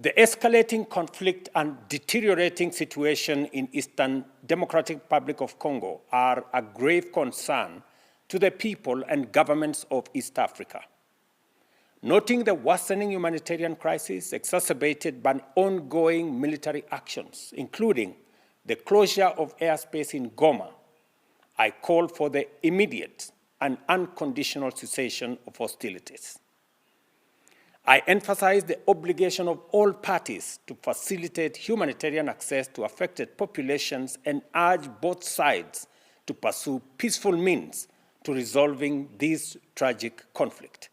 The escalating conflict and deteriorating situation in Eastern Democratic Republic of Congo are a grave concern to the people and governments of East Africa. Noting the worsening humanitarian crisis exacerbated by ongoing military actions, including the closure of airspace in Goma, I call for the immediate and unconditional cessation of hostilities. I emphasize the obligation of all parties to facilitate humanitarian access to affected populations and urge both sides to pursue peaceful means to resolving this tragic conflict.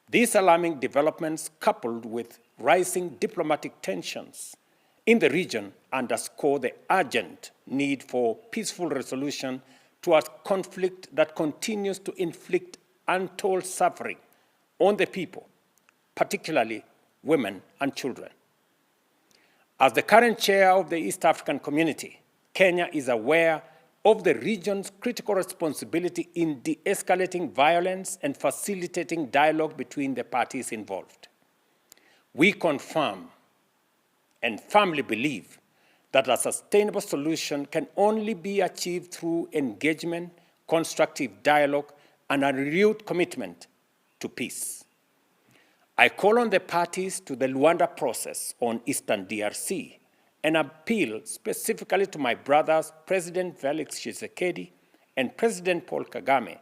These alarming developments, coupled with rising diplomatic tensions in the region, underscore the urgent need for peaceful resolution to a conflict that continues to inflict untold suffering on the people, particularly women and children. As the current chair of the East African Community, Kenya is aware of the region's critical responsibility in de-escalating violence and facilitating dialogue between the parties involved. We confirm and firmly believe that a sustainable solution can only be achieved through engagement, constructive dialogue, and a renewed commitment to peace. I call on the parties to the Luanda process on Eastern DRC and appeal specifically to my brothers, President Felix Tshisekedi and President Paul Kagame,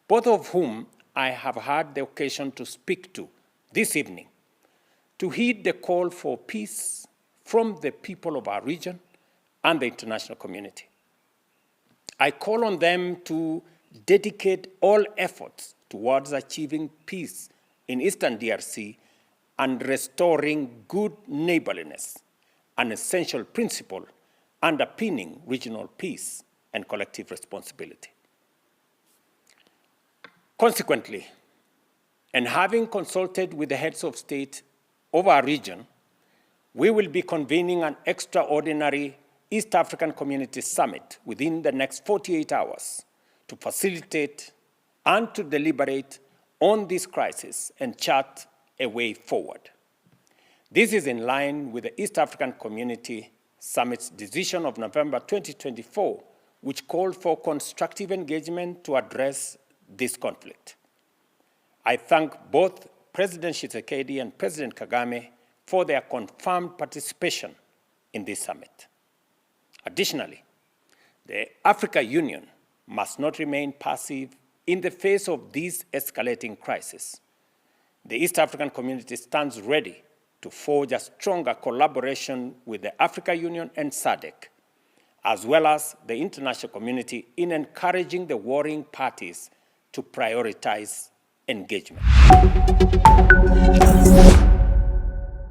both of whom I have had the occasion to speak to this evening, to heed the call for peace from the people of our region and the international community. I call on them to dedicate all efforts towards achieving peace in Eastern DRC and restoring good neighborliness, an essential principle underpinning regional peace and collective responsibility. Consequently, and having consulted with the heads of state of our region, we will be convening an extraordinary East African Community Summit within the next 48 hours to facilitate and to deliberate on this crisis and chart a way forward. This is in line with the East African Community Summit's decision of November 2024, which called for constructive engagement to address this conflict. I thank both President Tshisekedi and President Kagame for their confirmed participation in this summit. Additionally, the African Union must not remain passive in the face of this escalating crisis. The East African Community stands ready to forge a stronger collaboration with the African Union and SADC, as well as the international community in encouraging the warring parties to prioritize engagement.